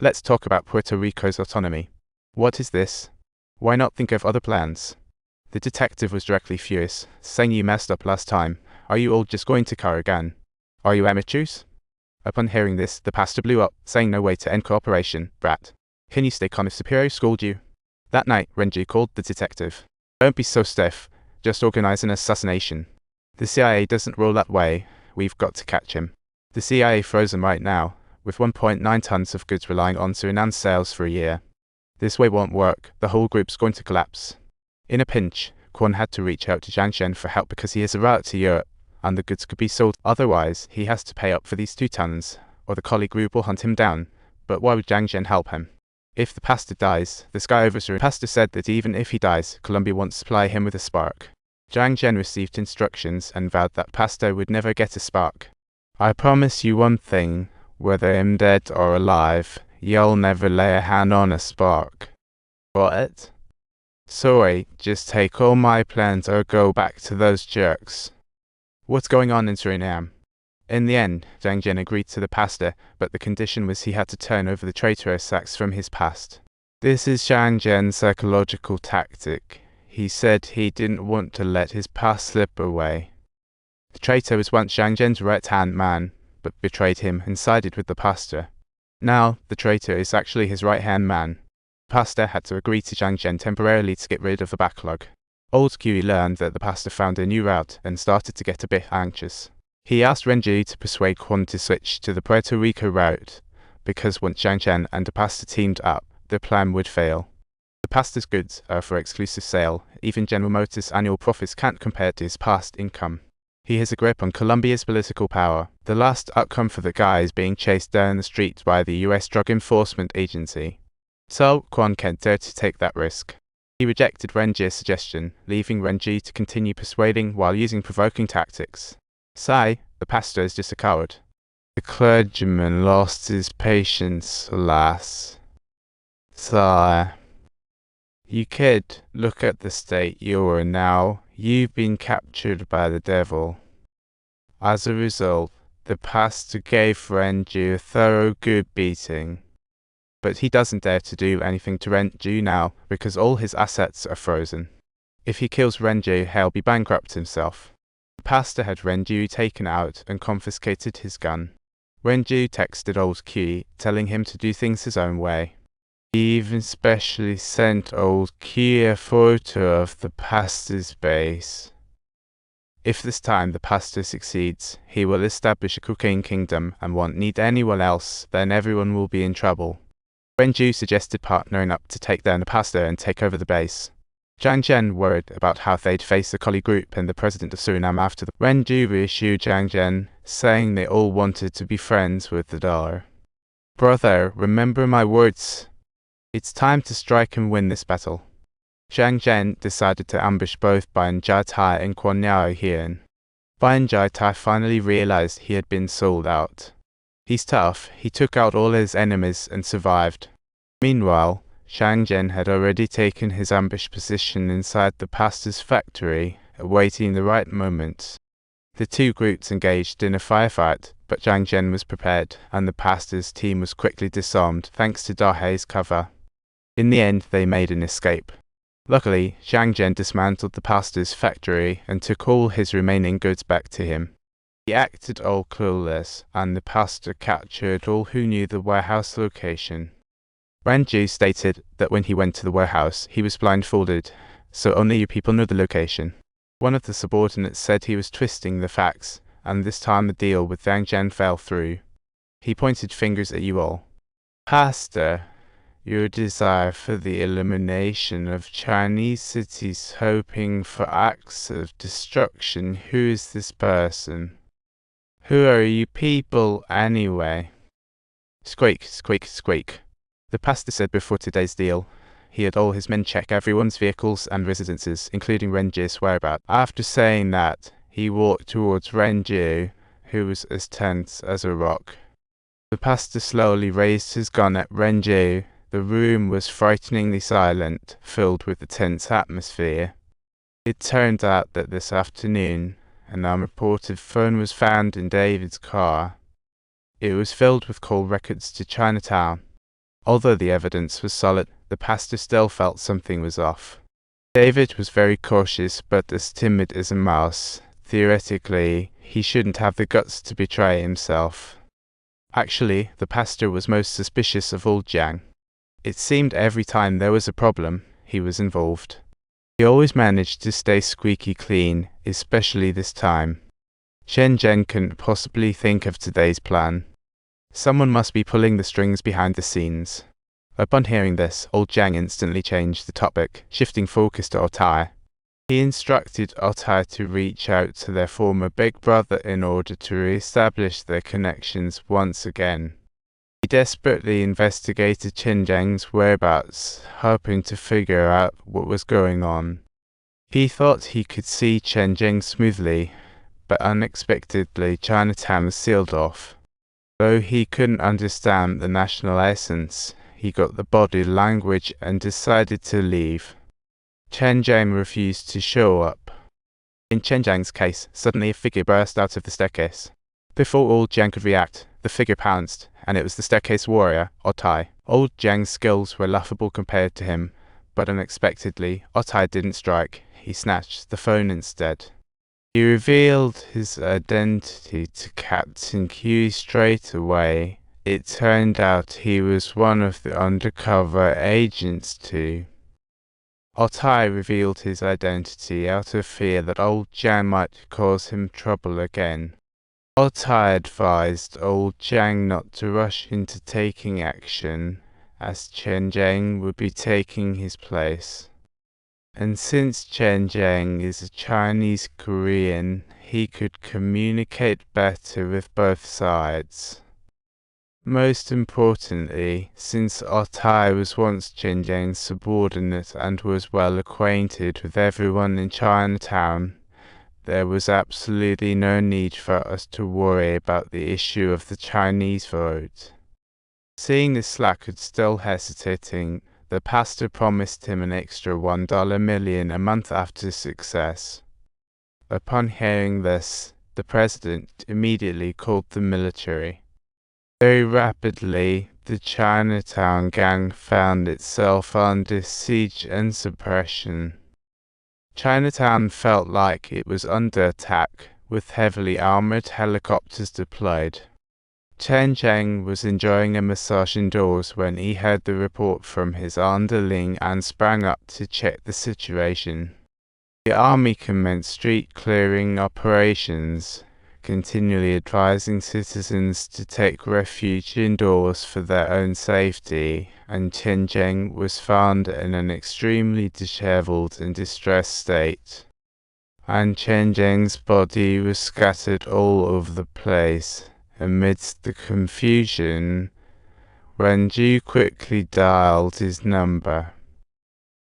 Let's talk about Puerto Rico's autonomy. What is this? Why not think of other plans? The detective was directly furious, saying you messed up last time. Are you all just going to car again? Are you amateurs? Upon hearing this, the pastor blew up, saying no way to end cooperation, brat. Can you stay calm if Superior scold you? That night, Renji called the detective. Don't be so stiff. Just organize an assassination. The CIA doesn't roll that way. We've got to catch him. The CIA frozen right now, with 1.9 tons of goods relying on Suriname's sales for a year. This way won't work. The whole group's going to collapse. In a pinch, Kwon had to reach out to Zhang for help because he has a route to Europe, and the goods could be sold. Otherwise, he has to pay up for these 2 tons, or the colleague group will hunt him down. But why would Zhang help him? If the pastor dies, the sky over Suriname. The pastor said that even if he dies, Colombia won't supply him with a spark. Zhang received instructions and vowed that pastor would never get a spark. I promise you one thing, whether I'm dead or alive, you'll never lay a hand on a spark. What? Sorry, just take all my plans or go back to those jerks. What's going on in Suriname? In the end, Zhang agreed to the pastor, but the condition was he had to turn over the traitorous acts from his past. This is Zhang's psychological tactic. He said he didn't want to let his past slip away. The traitor was once Zhang's right-hand man, but betrayed him and sided with the pastor. Now, the traitor is actually his right-hand man. The pastor had to agree to Zhang temporarily to get rid of the backlog. Old Kiwi learned that the pastor found a new route and started to get a bit anxious. He asked Renji to persuade Kwon to switch to the Puerto Rico route, because once Zhang and the pastor teamed up, the plan would fail. The pastor's goods are for exclusive sale. Even General Motors' annual profits can't compare to his past income. He has a grip on Colombia's political power. The last outcome for the guy is being chased down the street by the US Drug Enforcement Agency. So, Kwon can't dare to take that risk. He rejected Renji's suggestion, leaving Renji to continue persuading while using provoking tactics. Sai, the pastor, is just a coward. The clergyman lost his patience, alas. Sai. You kid, look at the state you're in now. You've been captured by the devil. As a result, the pastor gave Renji a thorough good beating. But he doesn't dare to do anything to Renji now because all his assets are frozen. If he kills Renji, he'll be bankrupt himself. The pastor had Renji taken out and confiscated his gun. Renji texted old Q, telling him to do things his own way. He even specially sent old Q a photo of the pastor's base. If this time the pastor succeeds, he will establish a cocaine kingdom and won't need anyone else, then everyone will be in trouble. Renju suggested partnering up to take down the pastor and take over the base. Zhang worried about how they'd face the collie group and the president of Suriname after the Renju reissued Zhang, saying they all wanted to be friends with the dollar. Brother, remember my words. It's time to strike and win this battle. Zhang decided to ambush both Ban Jai and Kwon Yao Hien. Ban Jai finally realized he had been sold out. He's tough, he took out all his enemies and survived. Meanwhile, Zhang had already taken his ambush position inside the pastor's factory, awaiting the right moment. The two groups engaged in a firefight, but Zhang was prepared, and the pastor's team was quickly disarmed thanks to Dahei's cover. In the end, they made an escape. Luckily, Zhang dismantled the pastor's factory and took all his remaining goods back to him. He acted all clueless, and the pastor captured all who knew the warehouse location. Renju stated that when he went to the warehouse, he was blindfolded, so only you people know the location. One of the subordinates said he was twisting the facts, and this time the deal with Zhang fell through. He pointed fingers at you all. Pastor, your desire for the elimination of Chinese cities hoping for acts of destruction. Who is this person? Who are you people anyway? Squeak, squeak, squeak. The pastor said before today's deal, he had all his men check everyone's vehicles and residences, including Renji's whereabouts. After saying that, he walked towards Renji, who was as tense as a rock. The pastor slowly raised his gun at Renji. The room was frighteningly silent, filled with a tense atmosphere. It turned out that this afternoon, an unreported phone was found in David's car. It was filled with call records to Chinatown. Although the evidence was solid, the pastor still felt something was off. David was very cautious, but as timid as a mouse. Theoretically, he shouldn't have the guts to betray himself. Actually, the pastor was most suspicious of old Zhang. It seemed every time there was a problem, he was involved. He always managed to stay squeaky clean, especially this time. Zhen couldn't possibly think of today's plan. Someone must be pulling the strings behind the scenes. Upon hearing this, old Zhang instantly changed the topic, shifting focus to Altai. He instructed Altai to reach out to their former big brother in order to re-establish their connections once again. He desperately investigated Zheng's whereabouts, hoping to figure out what was going on. He thought he could see Zheng smoothly, but unexpectedly Chinatown was sealed off. Though he couldn't understand the national essence, he got the body language and decided to leave. Zheng refused to show up. In Zheng's case, suddenly a figure burst out of the staircase. Before old Zhang could react, the figure pounced, and it was the staircase warrior, Altai. Old Zhang's skills were laughable compared to him, but unexpectedly, Altai didn't strike. He snatched the phone instead. He revealed his identity to Captain Q straight away. It turned out he was one of the undercover agents too. Altai revealed his identity out of fear that old Zhang might cause him trouble again. Altai advised old Zhang not to rush into taking action, as Zheng would be taking his place. And since Zheng is a Chinese Korean, he could communicate better with both sides. Most importantly, since Altai was once Zheng's subordinate and was well acquainted with everyone in Chinatown, there was absolutely no need for us to worry about the issue of the Chinese vote. Seeing this slacker still hesitating, the pastor promised him an extra $1 million a month after success. Upon hearing this, the president immediately called the military. Very rapidly, the Chinatown gang found itself under siege and suppression. Chinatown felt like it was under attack, with heavily armored helicopters deployed. Zheng was enjoying a massage indoors when he heard the report from his underling and sprang up to check the situation. The army commenced street clearing operations, continually advising citizens to take refuge indoors for their own safety, and Zheng was found in an extremely disheveled and distressed state. And Zheng's body was scattered all over the place. Amidst the confusion, Renju quickly dialed his number.